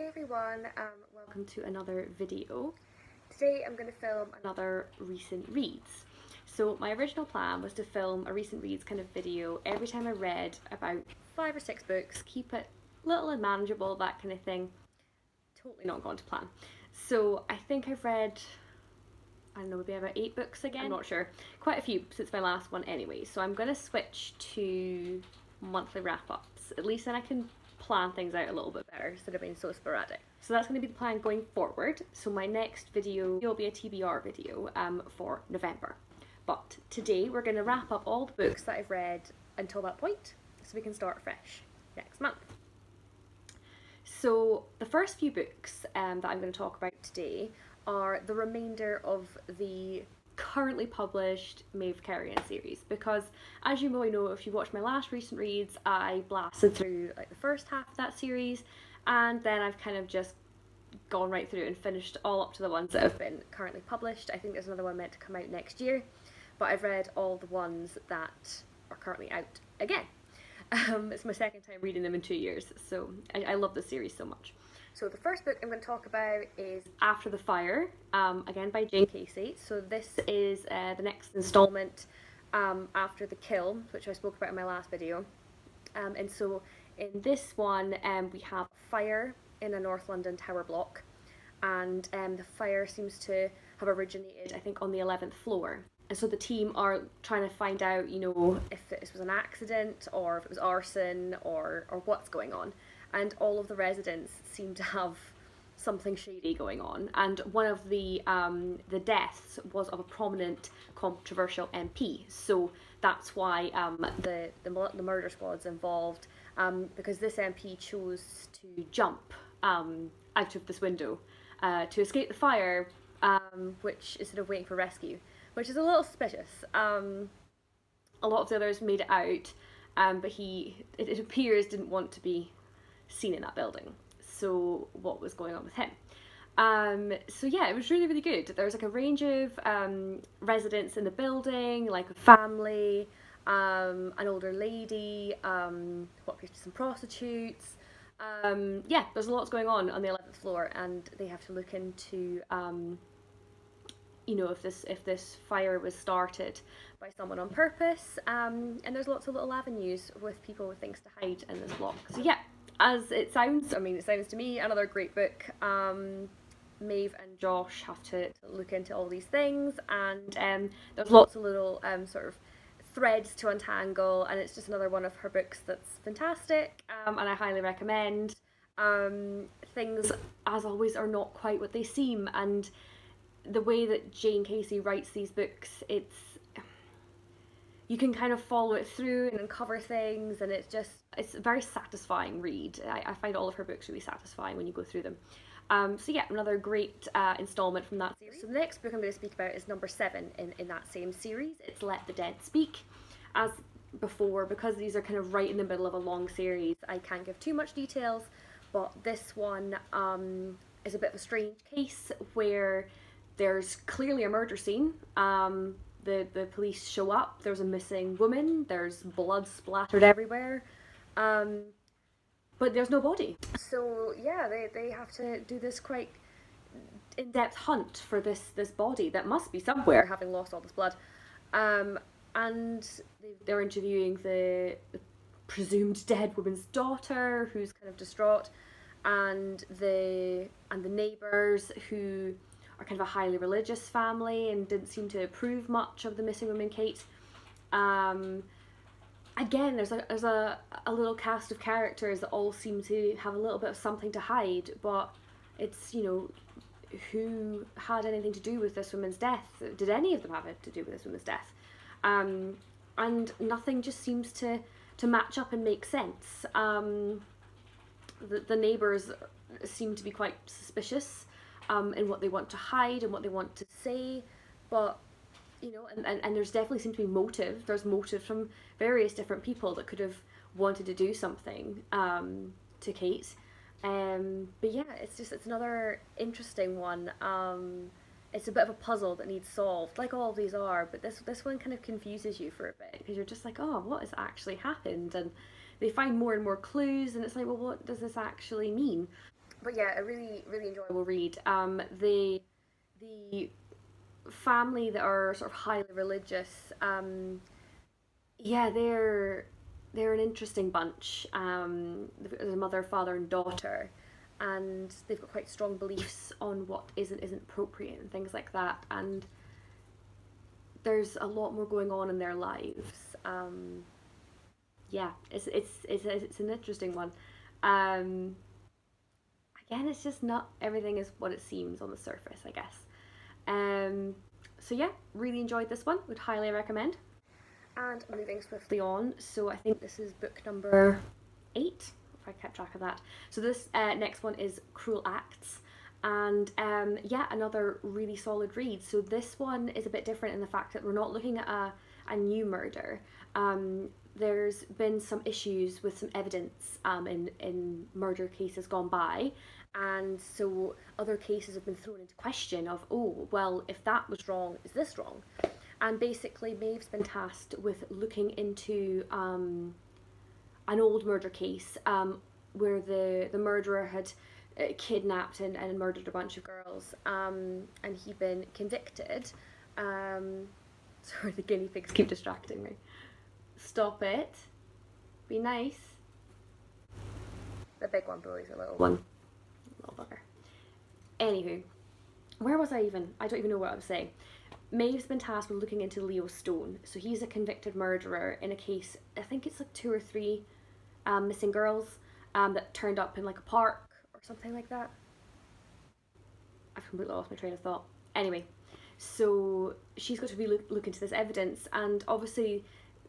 Hey everyone, welcome to another video. Today I'm going to film another recent reads. So my original plan was to film a recent reads kind of video every time I read about 5 or 6 books, keep it little and manageable, that kind of thing. Totally not gone to plan. So I think I've read, I don't know, maybe about 8 books again, I'm not sure. Quite a few since my last one anyway, so I'm going to switch to monthly wrap-ups. At least then I can plan things out a little bit better instead of being so sporadic. So that's going to be the plan going forward. So my next video will be a TBR video for November. But today we're going to wrap up all the books that I've read until that point so we can start fresh next month. So the first few books that I'm going to talk about today are the remainder of the currently published Maeve Carrion series, because as you may know, if you watched my last recent reads, I blasted through like the first half of that series, and then I've kind of just gone right through and finished all up to the ones that have been currently published. I think there's another one meant to come out next year, but I've read all the ones that are currently out again. It's my second time reading them in 2 years, so I love the series so much. So the first book I'm going to talk about is After the Fire, again by Jane Casey. So this is the next instalment after The Kill, which I spoke about in my last video. And so in this one we have a fire in a North London tower block, and the fire seems to have originated, I think, on the 11th floor. And so the team are trying to find out, you know, if this was an accident or if it was arson or what's going on. And all of the residents seem to have something shady going on. And one of the deaths was of a prominent, controversial MP. So that's why the murder squad's involved, because this MP chose to jump out of this window to escape the fire, which is sort of waiting for rescue, which is a little suspicious. A lot of the others made it out, but it appears, didn't want to be seen in that building. So what was going on with him? So yeah, it was really, really good. There was like a range of residents in the building, like a family, an older lady, what appears to be some prostitutes. Yeah, there's lots going on the 11th floor, and they have to look into you know, if this fire was started by someone on purpose, and there's lots of little avenues with people with things to hide in this block. So yeah, as it sounds, I mean, it sounds to me another great book. Maeve and Josh have to look into all these things, and there's lots of little sort of threads to untangle, and it's just another one of her books that's fantastic, and I highly recommend. Things, as always, are not quite what they seem, and the way that Jane Casey writes these books, you can kind of follow it through and uncover things, and it's a very satisfying read. I find all of her books really satisfying when you go through them. So yeah, another great instalment from that series. So the next book I'm going to speak about is number 7 in that same series. It's Let the Dead Speak. As before, because these are kind of right in the middle of a long series, I can't give too much details, but this one is a bit of a strange case where there's clearly a murder scene. The police show up, there's a missing woman, there's blood splattered everywhere, but there's no body. So yeah, they have to do this quite in-depth hunt for this body that must be somewhere, having lost all this blood. And they're interviewing the presumed dead woman's daughter, who's kind of distraught, and the neighbours, who are kind of a highly religious family and didn't seem to approve much of the missing woman, Kate. Again, there's a little cast of characters that all seem to have a little bit of something to hide, but it's, you know, who had anything to do with this woman's death? Did any of them have to do with this woman's death? And nothing just seems to match up and make sense. The neighbours seem to be quite suspicious in what they want to hide and what they want to say, but you know, and there's definitely seems to be motive. There's motive from various different people that could have wanted to do something to Kate. But yeah, it's another interesting one. It's a bit of a puzzle that needs solved, like all of these are, but this one kind of confuses you for a bit, because you're just like, oh, what has actually happened? And they find more and more clues, and it's like, well, what does this actually mean? But yeah, a really really enjoyable read. The family that are sort of highly religious, yeah, they're an interesting bunch. There's a mother, father, and daughter, and they've got quite strong beliefs on what is and isn't appropriate and things like that. And there's a lot more going on in their lives. Yeah, it's an interesting one. Um, Again, it's just not everything is what it seems on the surface, I guess. Um, so yeah, really enjoyed this one. Would highly recommend. And moving swiftly on, so I think this is book number 8, if I kept track of that. So this next one is Cruel Acts, and yeah, another really solid read. So this one is a bit different in the fact that we're not looking at a new murder. There's been some issues with some evidence in murder cases gone by, and so other cases have been thrown into question of, oh, well, if that was wrong, is this wrong? And basically, Maeve's been tasked with looking into an old murder case where the murderer had kidnapped and murdered a bunch of girls, and he'd been convicted. Sorry, the guinea pigs keep distracting me. Stop it. Be nice. The big one bullies the little one. Little bugger. Anywho, where was I even? I don't even know what I was saying. Maeve's been tasked with looking into Leo Stone. So he's a convicted murderer in a case, I think it's like 2 or 3 missing girls that turned up in like a park or something like that. I've completely lost my train of thought. Anyway, so she's got to look into this evidence, and obviously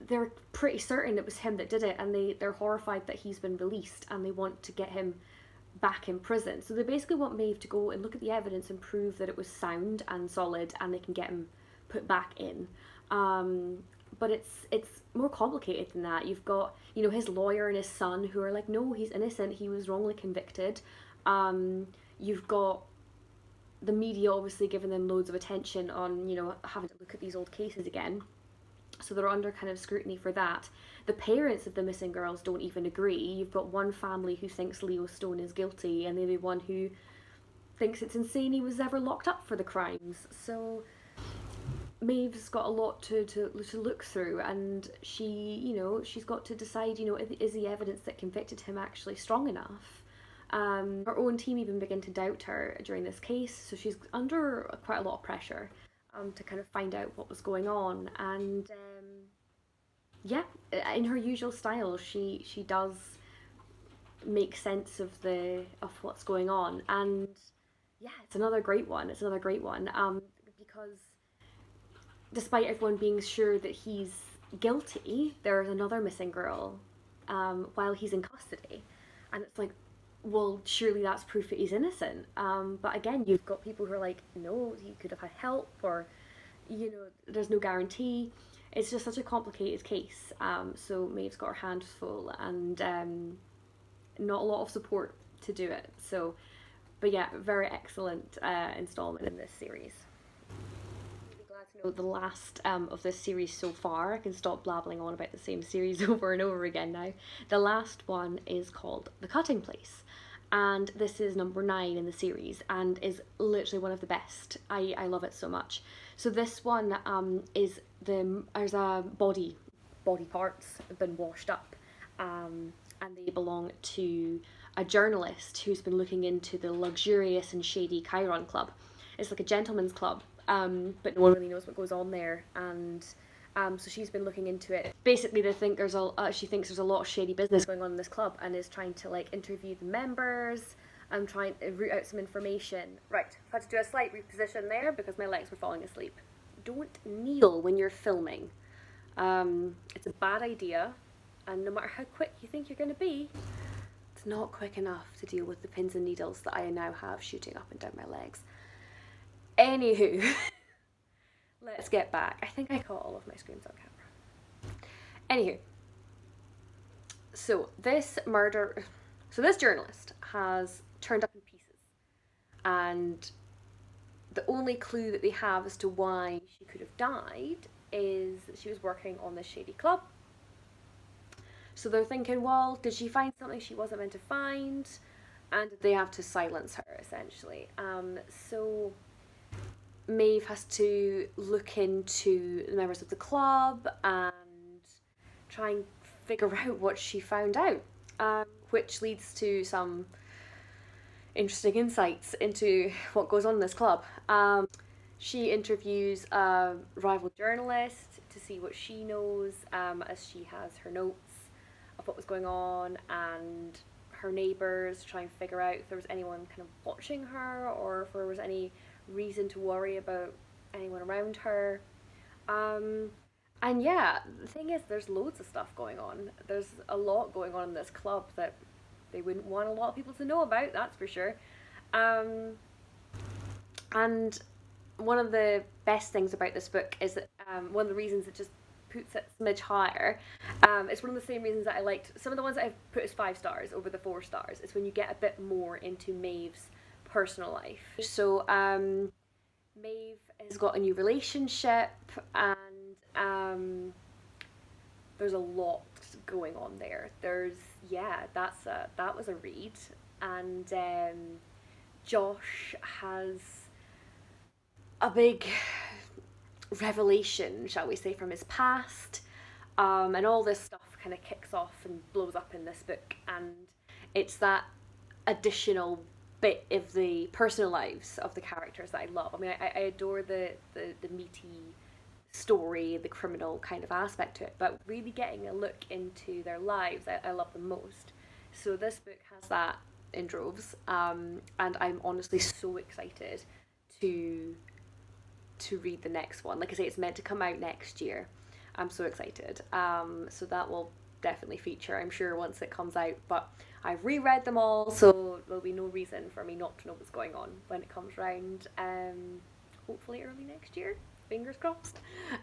they're pretty certain it was him that did it, and they're horrified that he's been released, and they want to get him back in prison. So they basically want Maeve to go and look at the evidence and prove that it was sound and solid, and they can get him put back in. But it's more complicated than that. You've got, you know, his lawyer and his son who are like, no, he's innocent. He was wrongly convicted. You've got the media obviously giving them loads of attention on, you know, having to look at these old cases again. So they're under kind of scrutiny for that. The parents of the missing girls don't even agree. You've got one family who thinks Leo Stone is guilty, and the other one who thinks it's insane he was ever locked up for the crimes. So Maeve's got a lot to look through, and she's got to decide, is the evidence that convicted him actually strong enough? Her own team even begin to doubt her during this case, so she's under quite a lot of pressure to kind of find out what was going on. And yeah, in her usual style, she does make sense of what's going on. And yeah, it's another great one. It's another great one because despite everyone being sure that he's guilty, there's another missing girl while he's in custody. And it's like, well, surely that's proof that he's innocent. But again, you've got people who are like, no, he could have had help, or, there's no guarantee. It's just such a complicated case. So Maeve's got her hands full, and not a lot of support to do it. So, but yeah, very excellent installment in this series. Know the last of this series so far. I can stop blabbling on about the same series over and over again now. The last one is called The Cutting Place, and this is number 9 in the series and is literally one of the best. I love it so much. So this one there's a body parts have been washed up, and they belong to a journalist who's been looking into the luxurious and shady Chiron Club. It's like a gentleman's club, but no one really knows what goes on there, and so she's been looking into it. Basically, she thinks there's a lot of shady business going on in this club, and is trying to interview the members and trying to root out some information. Right, I've had to do a slight reposition there because my legs were falling asleep. Don't kneel when you're filming. It's a bad idea, and no matter how quick you think you're going to be, it's not quick enough to deal with the pins and needles that I now have shooting up and down my legs. Anywho, let's get back. I think I caught all of my screams on camera. Anywho, so this journalist has turned up in pieces, and the only clue that they have as to why she could have died is that she was working on this shady club. So they're thinking, well, did she find something she wasn't meant to find? and they have to silence her, essentially. So Maeve has to look into the members of the club and try and figure out what she found out, which leads to some interesting insights into what goes on in this club. She interviews a rival journalist to see what she knows, as she has her notes of what was going on, and her neighbours to try and figure out if there was anyone kind of watching her or if there was any reason to worry about anyone around her. And yeah, the thing is, there's loads of stuff going on. There's a lot going on in this club that they wouldn't want a lot of people to know about, that's for sure. And one of the best things about this book is that one of the reasons it just puts it a smidge higher, it's one of the same reasons that I liked some of the ones that I've put as 5 stars over the 4 stars. It's when you get a bit more into Maeve's personal life. So Maeve has got a new relationship, and there's a lot going on there. That was a read, and Josh has a big revelation, shall we say, from his past, and all this stuff kind of kicks off and blows up in this book, and it's that additional bit of the personal lives of the characters that I love. I mean, I adore the meaty story, the criminal kind of aspect to it, but really getting a look into their lives, I love the most. So this book has that in droves, and I'm honestly so excited to read the next one. Like I say, it's meant to come out next year. I'm so excited. So that will definitely feature, I'm sure, once it comes out. But I've reread them all, so there'll be no reason for me not to know what's going on when it comes round. Hopefully early next year. Fingers crossed.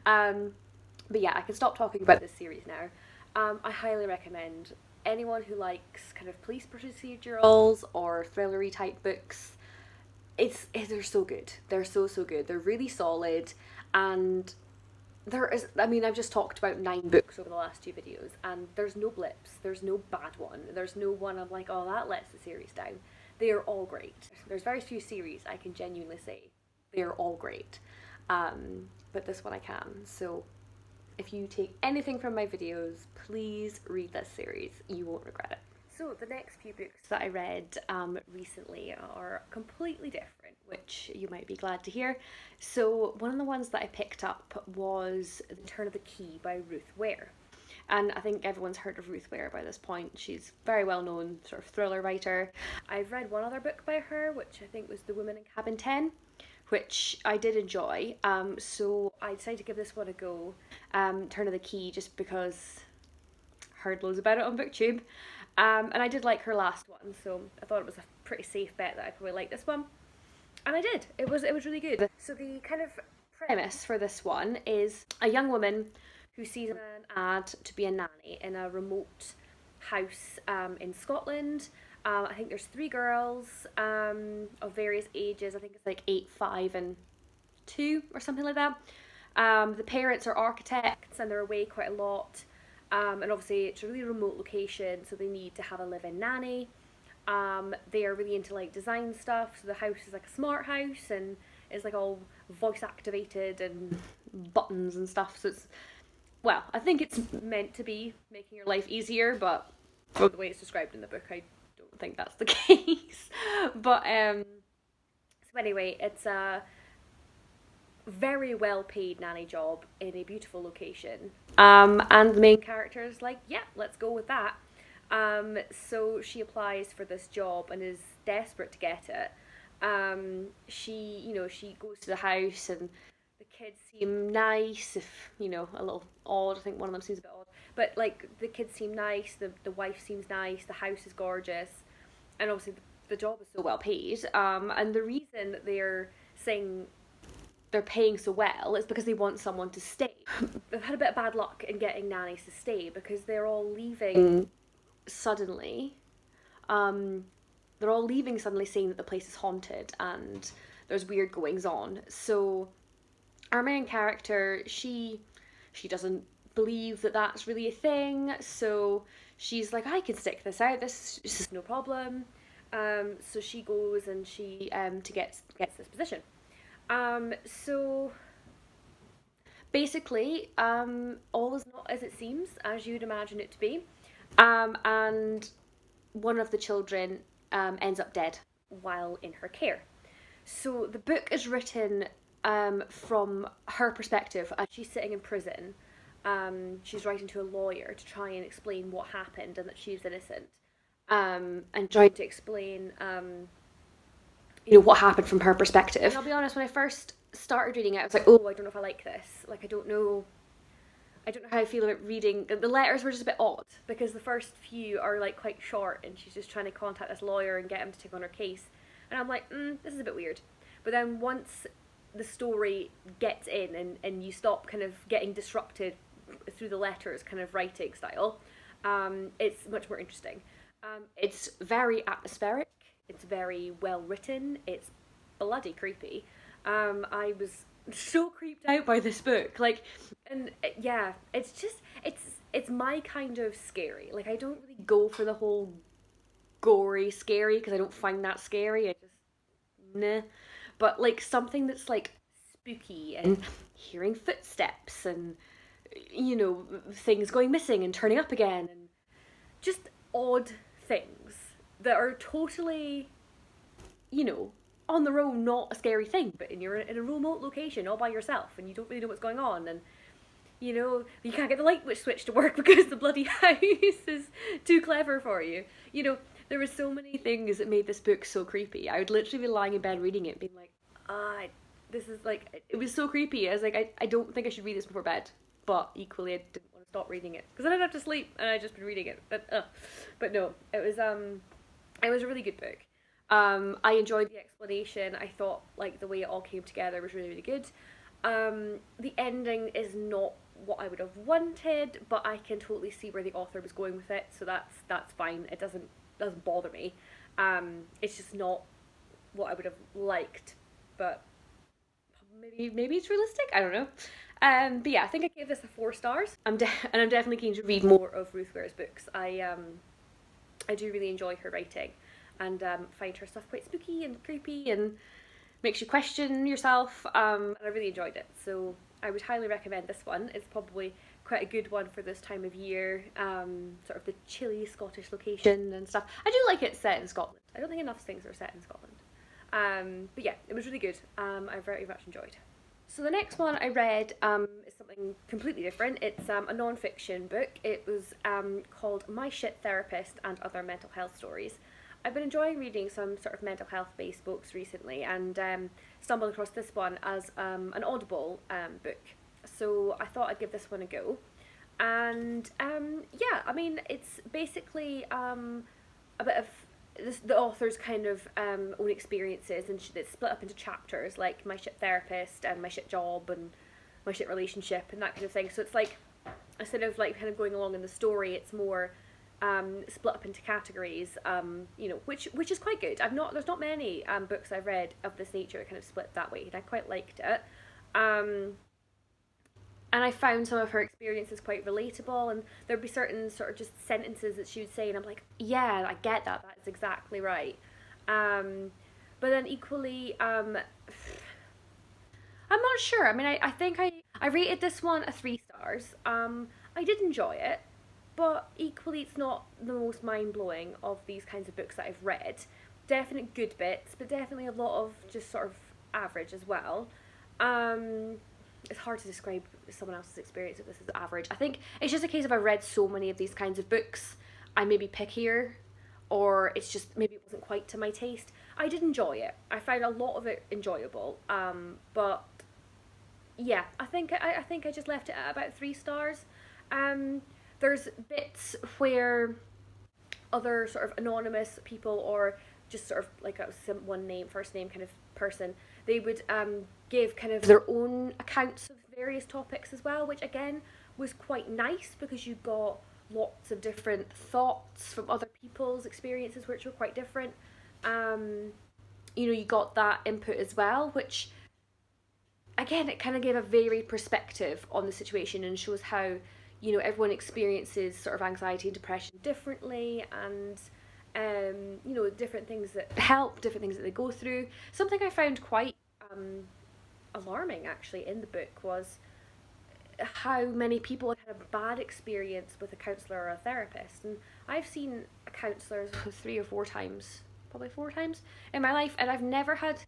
But yeah, I can stop talking about this series now. I highly recommend anyone who likes kind of police procedurals or thrillery type books. They're so good. They're so good. They're really solid, and I've just talked about 9 books over the last 2 videos, and there's no blips, there's no bad one, there's no one I'm like, oh, that lets the series down. They are all great. There's very few series I can genuinely say they're all great, but this one I can. So if you take anything from my videos, please read this series. You won't regret it. So the next few books that I read recently are completely different, which you might be glad to hear. So one of the ones that I picked up was The Turn of the Key by Ruth Ware. And I think everyone's heard of Ruth Ware by this point. She's a very well known sort of thriller writer. I've read one other book by her, which I think was The Woman in Cabin 10, which I did enjoy. So I decided to give this one a go. Turn of the Key, just because I heard loads about it on BookTube. And I did like her last one, so I thought it was a pretty safe bet that I'd probably like this one. And I did. It was really good. So the kind of premise for this one is a young woman who sees an ad to be a nanny in a remote house in Scotland. I think there's 3 girls of various ages. I think it's like 8, 5 and 2 or something like that. The parents are architects and they're away quite a lot. And obviously it's a really remote location, so they need to have a live-in nanny. They are really into like design stuff, so the house is like a smart house and is like all voice activated and buttons and stuff. So it's, well, I think it's meant to be making your life easier, but from the way it's described in the book, I don't think that's the case. But so anyway, it's a very well paid nanny job in a beautiful location, and the main character is like, yeah, let's go with that. So she applies for this job and is desperate to get it. She goes to the house and the kids seem nice, if a little odd. I think one of them seems a bit odd, but like the kids seem nice, the wife seems nice, the house is gorgeous, and obviously the job is so well paid. And the reason that they're saying they're paying so well is because they want someone to stay. They've had a bit of bad luck in getting nannies to stay because they're all leaving suddenly. They're all leaving suddenly, saying that the place is haunted and there's weird goings on. So our main character, she doesn't believe that that's really a thing. So she's like, I can stick this out. This is no problem. So she goes and she to gets this position. So basically, all is not as it seems, as you'd imagine it to be. And one of the children ends up dead while in her care. So the book is written from her perspective as she's sitting in prison. She's writing to a lawyer to try and explain what happened and that she's innocent, and trying to explain, what happened from her perspective. And I'll be honest, when I first started reading it, I was like, oh, I don't know if I like this. Like, I don't know how I feel about reading. The letters were just a bit odd because the first few are like quite short, and she's just trying to contact this lawyer and get him to take on her case. And I'm like, this is a bit weird. But then once the story gets in and you stop kind of getting disrupted through the letters kind of writing style, it's much more interesting. It's very atmospheric. It's very well written. It's bloody creepy. I was so creeped out by this book. Like, and yeah, it's just it's my kind of scary. Like, I don't really go for the whole gory scary because I don't find that scary. I just nah. But like something that's like spooky and hearing footsteps and things going missing and turning up again and just odd things that are totally, on their own not a scary thing, but you're in a remote location all by yourself and you don't really know what's going on, and you can't get the light switch to work because the bloody house is too clever for you. There were so many things that made this book so creepy. I would literally be lying in bed reading it being like, this is like, it was so creepy. I was like, I don't think I should read this before bed, but equally I didn't want to stop reading it because then I'd have to sleep and I'd just been reading it. But no, it was a really good book. I enjoyed the explanation. I thought like the way it all came together was really, really good. The ending is not what I would have wanted, but I can totally see where the author was going with it, so that's fine. It doesn't bother me. It's just not what I would have liked, but maybe it's realistic. I don't know. But yeah, I think I gave this a 4 stars. And I'm definitely keen to read more of Ruth Ware's books. I do really enjoy her writing, and find her stuff quite spooky and creepy and makes you question yourself. And I really enjoyed it, so I would highly recommend this one. It's probably quite a good one for this time of year. Sort of the chilly Scottish location and stuff. I do like it set in Scotland. I don't think enough things are set in Scotland. But yeah, it was really good. I very much enjoyed. So the next one I read is something completely different. It's a non-fiction book. It was called My Shit Therapist and Other Mental Health Stories. I've been enjoying reading some sort of mental health based books recently, and stumbled across this one as an Audible book. So I thought I'd give this one a go. And yeah, I mean, it's basically a bit of the author's kind of own experiences, and it's split up into chapters, like My Shit Therapist and My Shit Job and My Shit Relationship and that kind of thing. So it's like, instead of like kind of going along in the story, it's more split up into categories, which is quite good. There's not many books I've read of this nature that kind of split that way, and I quite liked it. And I found some of her experiences quite relatable, and there'd be certain sort of just sentences that she would say, and I'm like, yeah, I get that. That's exactly right. But then equally, I'm not sure. I mean, I think I rated this one a 3 stars. I did enjoy it, but equally, it's not the most mind blowing of these kinds of books that I've read. Definite good bits, but definitely a lot of just sort of average as well. It's hard to describe someone else's experience of this as average. I think it's just a case of I've read so many of these kinds of books, I may be pickier, or it's just maybe it wasn't quite to my taste. I did enjoy it. I found a lot of it enjoyable. But yeah, I think I just left it at about 3 stars. There's bits where other sort of anonymous people, or just sort of like a one name, first name kind of person, they would give kind of their own accounts of various topics as well, which again was quite nice because you got lots of different thoughts from other people's experiences, which were quite different. You got that input as well, which again, it kind of gave a varied perspective on the situation and shows how everyone experiences sort of anxiety and depression differently, and different things that help, different things that they go through. Something I found quite alarming actually in the book was how many people had had a bad experience with a counsellor or a therapist. And I've seen a counsellor 3 or 4 times, probably 4 times in my life, and I've never had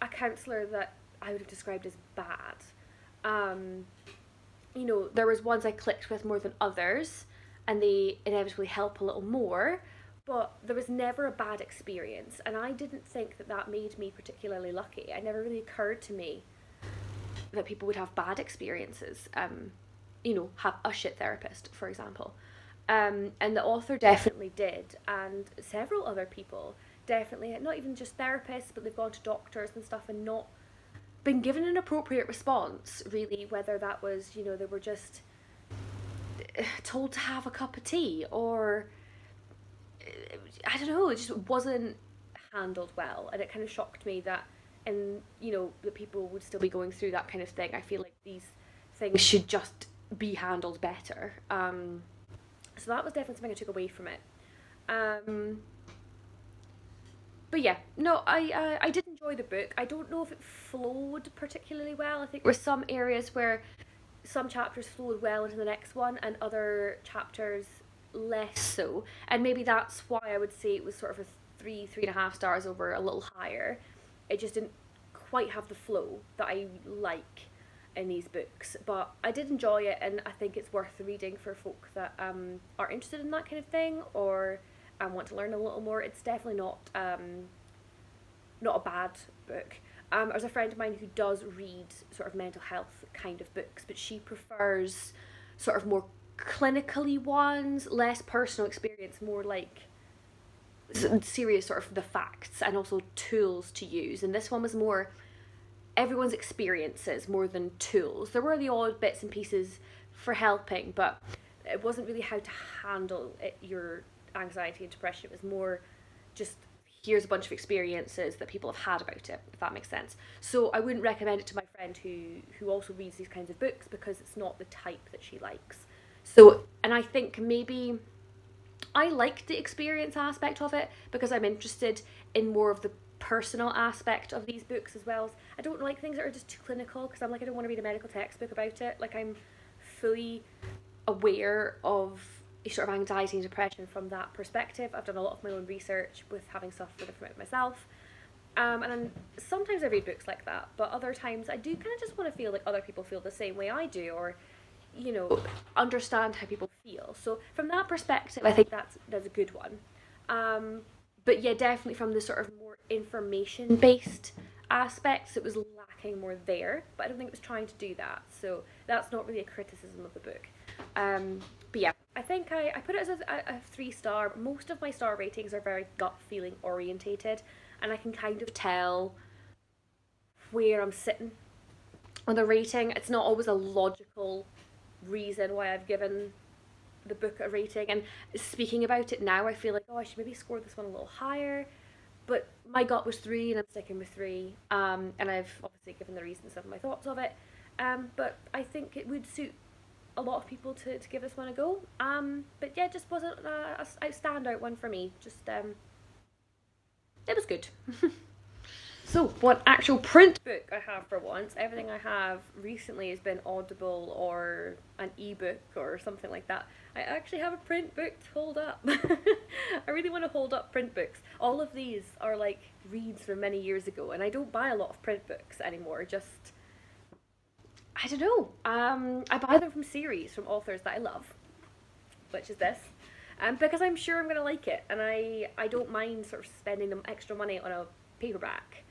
a counsellor that I would have described as bad. Um, there was ones I clicked with more than others, and they inevitably help a little more, but there was never a bad experience, and I didn't think that that made me particularly lucky. It never really occurred to me that people would have bad experiences, have a shit therapist, for example. And the author definitely did, and several other people definitely, not even just therapists, but they've gone to doctors and stuff and not been given an appropriate response, really, whether that was, they were just told to have a cup of tea, or I don't know, it just wasn't handled well. And it kind of shocked me that, and that people would still be going through that kind of thing. I feel like these things should just be handled better. So that was definitely something I took away from it. Um, but yeah, no, I did enjoy the book. I don't know if it flowed particularly well. I think there were some areas where some chapters flowed well into the next one, and other chapters less so. And maybe that's why I would say it was sort of a 3.5 stars over a little higher. It just didn't quite have the flow that I like in these books, but I did enjoy it, and I think it's worth reading for folk that are interested in that kind of thing, or want to learn a little more. It's definitely not a bad book. There's a friend of mine who does read sort of mental health kind of books, but she prefers sort of more clinically ones, less personal experience, more like serious sort of the facts and also tools to use. And this one was more everyone's experiences more than tools. There were the odd bits and pieces for helping, but it wasn't really how to handle your anxiety and depression. It was more just here's a bunch of experiences that people have had about it, if that makes sense. So I wouldn't recommend it to my friend who also reads these kinds of books, because it's not the type that she likes. So, and I think maybe I like the experience aspect of it because I'm interested in more of the personal aspect of these books as well. I don't like things that are just too clinical, because I'm like, I don't want to read a medical textbook about it. Like, I'm fully aware of sort of anxiety and depression from that perspective. I've done a lot of my own research with having suffered from it myself. Sometimes I read books like that, but other times I do kind of just want to feel like other people feel the same way I do, or understand how people feel. So from that perspective, I think that's a good one. But yeah, definitely from the sort of more information based aspects, it was lacking more there. But I don't think it was trying to do that. So that's not really a criticism of the book. But yeah, I think I put it as a 3 star. Most of my star ratings are very gut feeling orientated, and I can kind of tell where I'm sitting on the rating. It's not always a logical reason why I've given the book a rating. And speaking about it now, I feel like, I should maybe score this one a little higher. But my gut was 3, and I'm sticking with 3. And I've obviously given the reasons of my thoughts of it. But I think it would suit a lot of people to give this one a go. But yeah, it just wasn't a standout one for me. Just it was good. So, what actual print book I have for once. Everything I have recently has been Audible or an ebook or something like that. I actually have a print book to hold up. I really want to hold up print books. All of these are like reads from many years ago, and I don't buy a lot of print books anymore. Just, I don't know. I buy them from series, from authors that I love, which is this. Because I'm sure I'm going to like it, and I don't mind sort of spending the extra money on a paperback.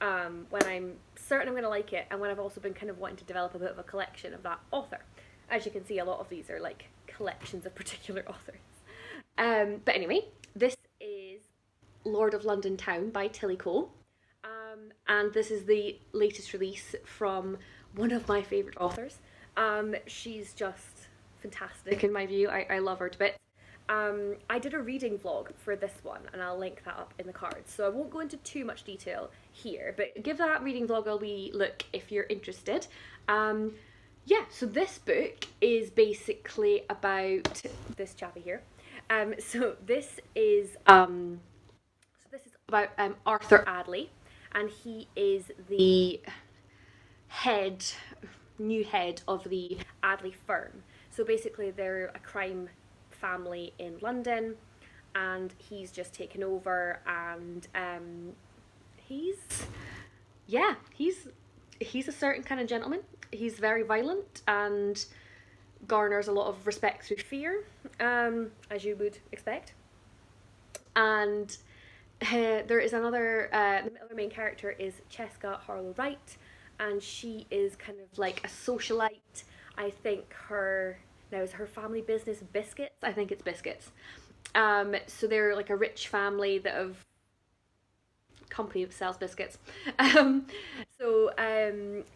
When I'm certain I'm going to like it, and when I've also been kind of wanting to develop a bit of a collection of that author. As you can see, a lot of these are like collections of particular authors. But anyway, this is Lord of London Town by Tilly Cole. And this is the latest release from one of my favourite authors. She's just fantastic in my view. I love her to bits. I did a reading vlog for this one, and I'll link that up in the cards. So I won't go into too much detail here, but give that reading vlog a wee look if you're interested. Yeah, so this book is basically about this chappie here. So this is about Arthur Adley, and he is the head, new head of the Adley firm. So basically, they're a crime family in London, and he's just taken over, and he's yeah, he's a certain kind of gentleman. He's very violent and garners a lot of respect through fear, as you would expect. And there is the other main character is Cheska Harlow Wright, and she is kind of like a socialite. I think now is her family business biscuits. I think it's biscuits. So they're like a rich family that have company that sells biscuits. Um, so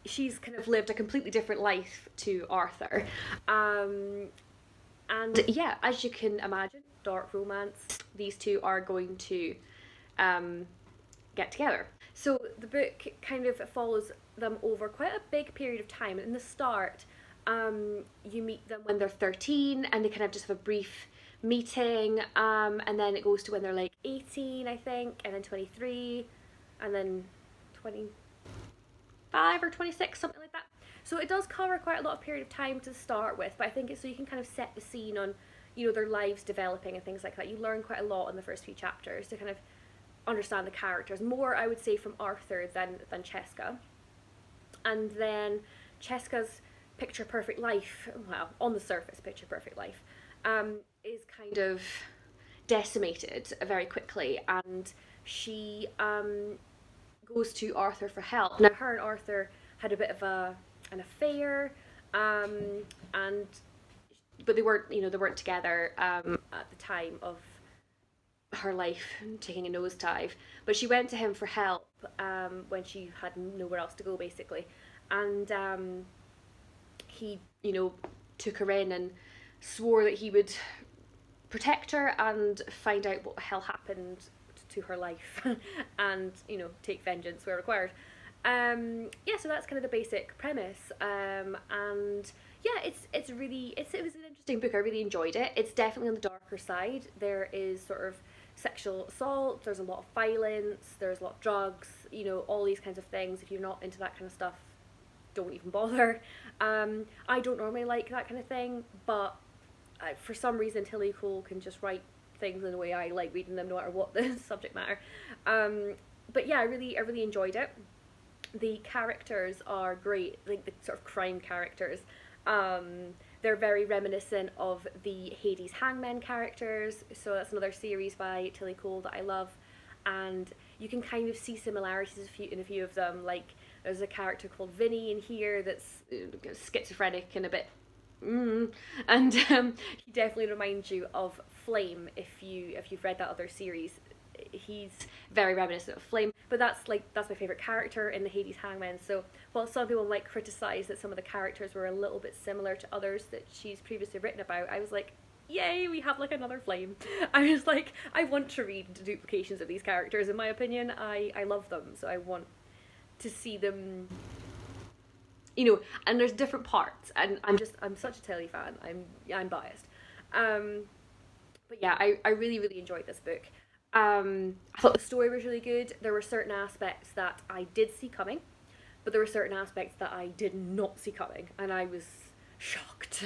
she's kind of lived a completely different life to Arthur. Um, and yeah, as you can imagine, dark romance, these two are going to um, get together. So the book kind of follows them over quite a big period of time. In the start, you meet them when they're 13 and they kind of just have a brief meeting, and then it goes to when they're like 18, I think, and then 23, and then 25 or 26, something like that. So it does cover quite a lot of period of time to start with, but I think it's so you can kind of set the scene on, their lives developing and things like that. You learn quite a lot in the first few chapters to kind of understand the characters more, I would say, from Arthur than Cheska. And then Cheska's picture perfect life, well, on the surface, picture perfect life, is kind of decimated very quickly, and she goes to Arthur for help. Now, her and Arthur had a bit of an affair, and but they weren't together at the time of her life taking a nosedive. But she went to him for help when she had nowhere else to go, basically, and he, took her in and swore that he would protect her and find out what the hell happened to her life and, take vengeance where required. Yeah, so that's kind of the basic premise. And yeah, it was an interesting book. I really enjoyed it. It's definitely on the darker side. There is sort of sexual assault, there's a lot of violence, there's a lot of drugs, all these kinds of things. If you're not into that kind of stuff, don't even bother. I don't normally like that kind of thing, but for some reason Tilly Cole can just write things in a way I like reading them, no matter what the subject matter. But yeah, I really enjoyed it. The characters are great, like the sort of crime characters. They're very reminiscent of the Hades Hangmen characters, so that's another series by Tilly Cole that I love. And you can kind of see similarities in a few of them. Like, there's a character called Vinny in here that's schizophrenic and a bit and he definitely reminds you of Flame if you've read that other series. He's very reminiscent of Flame, but that's my favorite character in the Hades Hangmen. So while some people might criticize that some of the characters were a little bit similar to others that she's previously written about, I was like, yay, we have like another Flame. I was like, I want to read duplications of these characters. In my opinion, I love them, so I want to see them, and there's different parts, and I'm such a Telly fan. I'm biased. But yeah, I really, really enjoyed this book. I thought the story was really good. There were certain aspects that I did see coming, but there were certain aspects that I did not see coming, and I was shocked.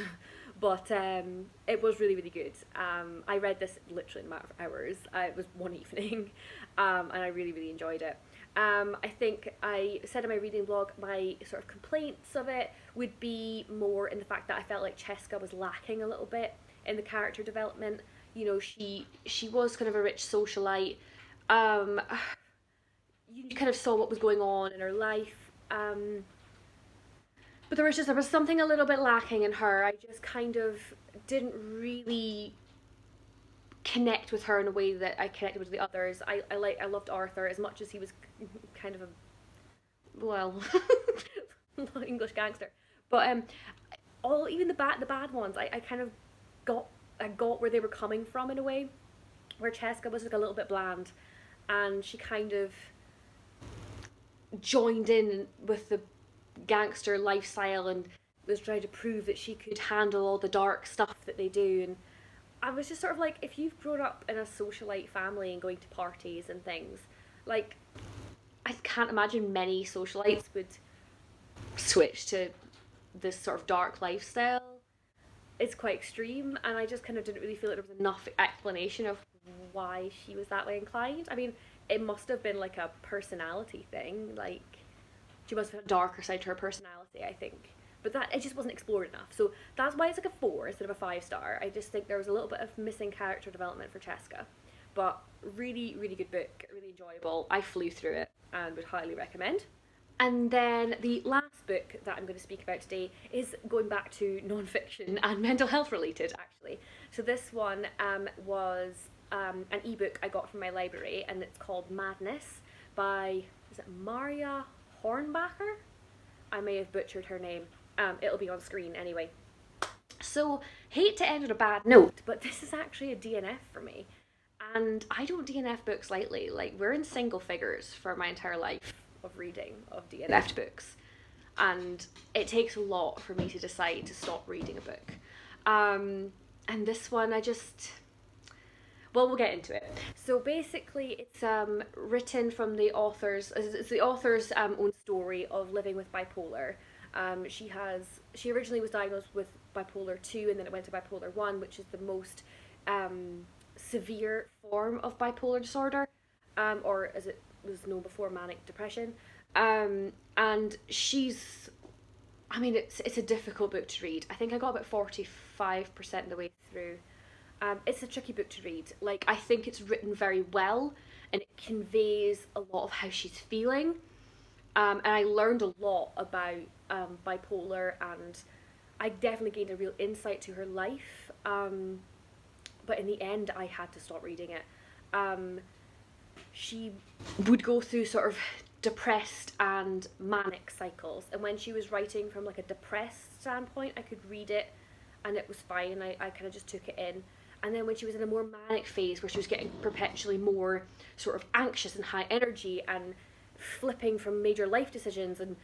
But it was really, really good. I read this literally in a matter of hours. It was one evening, and I really, really enjoyed it. I think I said in my reading blog, my sort of complaints of it would be more in the fact that I felt like Cheska was lacking a little bit in the character development. She was kind of a rich socialite. You kind of saw what was going on in her life. But there was something a little bit lacking in her. I just kind of didn't really connect with her in a way that I connected with the others. I loved Arthur as much as he was kind of a, well, English gangster. But even the bad ones, I kind of got where they were coming from in a way, where Cheska was like a little bit bland, and she kind of joined in with the gangster lifestyle and was trying to prove that she could handle all the dark stuff that they do. And I was just sort of like, if you've grown up in a socialite family and going to parties and things, like, I can't imagine many socialites would switch to this sort of dark lifestyle. It's quite extreme, and I just kind of didn't really feel like there was enough explanation of why she was that way inclined. I mean, it must have been like a personality thing, like she must have a darker side to her personality, I think. But that it just wasn't explored enough. So that's why it's like a 4 instead of a 5 star. I just think there was a little bit of missing character development for Cheska. But really, really good book, really enjoyable. I flew through it and would highly recommend. And then the last book that I'm going to speak about today is going back to non-fiction and mental health related, actually. So this one was an ebook I got from my library, and it's called Madness by, is it Maria Hornbacher? I may have butchered her name. It'll be on screen anyway. So, hate to end on a bad note, but this is actually a DNF for me. And I don't DNF books lightly. Like, we're in single figures for my entire life of reading of DNF'd books. And it takes a lot for me to decide to stop reading a book. And this one, I just. Well, we'll get into it. So basically, it's written from the author's. It's the author's own story of living with bipolar. She originally was diagnosed with bipolar 2, and then it went to bipolar 1, which is the most severe form of bipolar disorder, or as it was known before, manic depression. And she's, I mean, it's a difficult book to read. I think I got about 45% of the way through. It's a tricky book to read. Like, I think it's written very well, and it conveys a lot of how she's feeling. And I learned a lot about bipolar, and I definitely gained a real insight to her life. But in the end, I had to stop reading it. She would go through sort of depressed and manic cycles, and when she was writing from like a depressed standpoint, I could read it and it was fine, and I kind of just took it in. And then when she was in a more manic phase where she was getting perpetually more sort of anxious and high energy and flipping from major life decisions and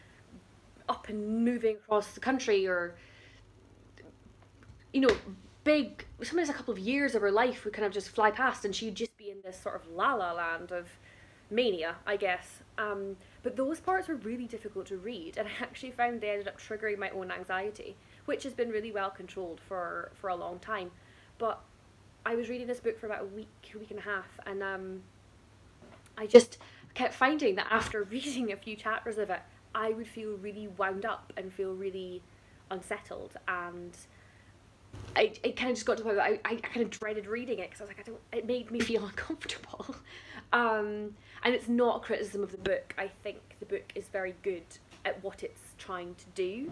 up and moving across the country, or you know, big, sometimes a couple of years of her life would kind of just fly past, and she'd just be in this sort of la la land of mania, I guess. But those parts were really difficult to read, and I actually found they ended up triggering my own anxiety, which has been really well controlled for a long time. But I was reading this book for about a week and a half, and I just kept finding that after reading a few chapters of it, I would feel really wound up and feel really unsettled, and it kind of just got to the point where I kind of dreaded reading it because I was like, it made me feel uncomfortable. And it's not a criticism of the book. I think the book is very good at what it's trying to do.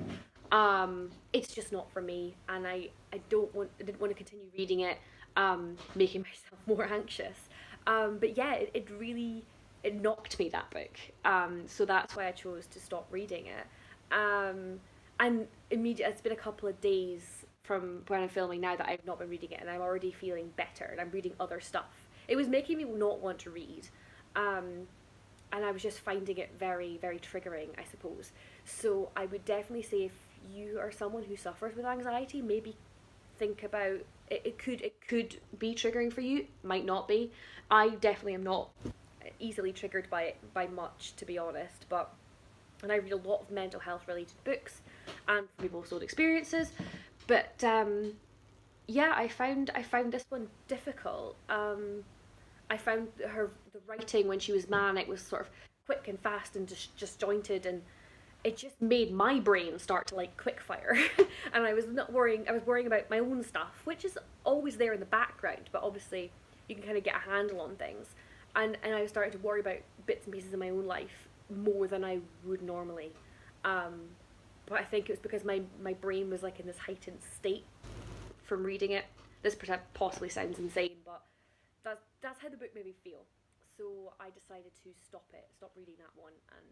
It's just not for me, and I didn't want to continue reading it, making myself more anxious. But yeah, it really, it knocked me, that book. So that's why I chose to stop reading it. And immediately, it's been a couple of days from when I'm filming now that I've not been reading it, and I'm already feeling better, and I'm reading other stuff. It was making me not want to read, and I was just finding it very, very triggering, I suppose. So I would definitely say, if you are someone who suffers with anxiety, maybe think about it. It could be triggering for you, might not be. I definitely am not easily triggered by it by much, to be honest, but and I read a lot of mental health related books and from people's own experiences. But yeah, I found this one difficult. I found the writing when she was manic was sort of quick and fast and disjointed, and it just made my brain start to like quick fire. And I was not worrying. I was worrying about my own stuff, which is always there in the background, but obviously you can kind of get a handle on things. And I was starting to worry about bits and pieces of my own life more than I would normally. But I think it was because my brain was like in this heightened state from reading it. This possibly sounds insane, but that's how the book made me feel. So I decided to stop reading that one, and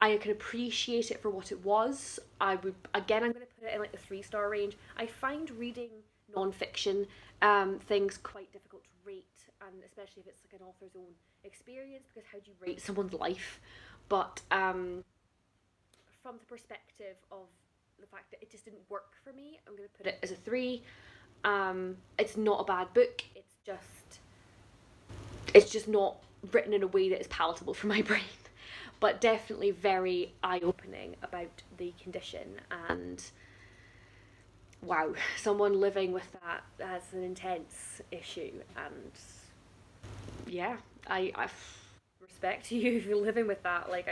I can appreciate it for what it was. I'm going to put it in like the 3-star range. I find reading non-fiction things quite difficult to rate, and especially if it's like an author's own experience, because how do you rate someone's life? But from the perspective of the fact that it just didn't work for me, I'm going to put it as a 3. It's not a bad book. It's just not written in a way that is palatable for my brain, but definitely very eye-opening about the condition. And wow, someone living with that as an intense issue. And yeah, I respect you if you're living with that. Like,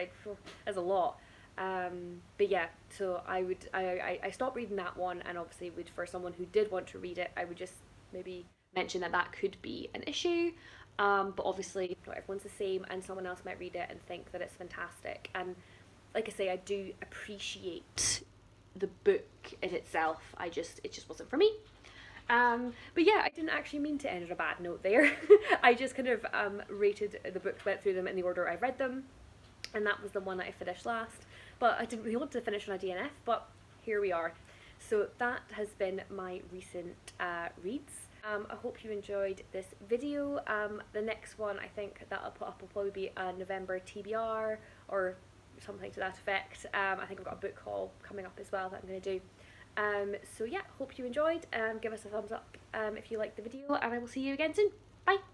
there's a lot. But yeah, so I stopped reading that one, and obviously would, for someone who did want to read it, I would just maybe mention that that could be an issue. But obviously not everyone's the same, and someone else might read it and think that it's fantastic. And like I say, I do appreciate the book in itself. It just wasn't for me. But yeah, I didn't actually mean to end on a bad note there. I just kind of rated the books, went through them in the order I read them, and that was the one that I finished last. But I didn't really want to finish on a DNF, but here we are. So that has been my recent reads. I hope you enjoyed this video. The next one I think that I'll put up will probably be a November TBR or something to that effect. I think I've got a book haul coming up as well that I'm going to do. So yeah, hope you enjoyed. Give us a thumbs up if you liked the video, and I will see you again soon. Bye!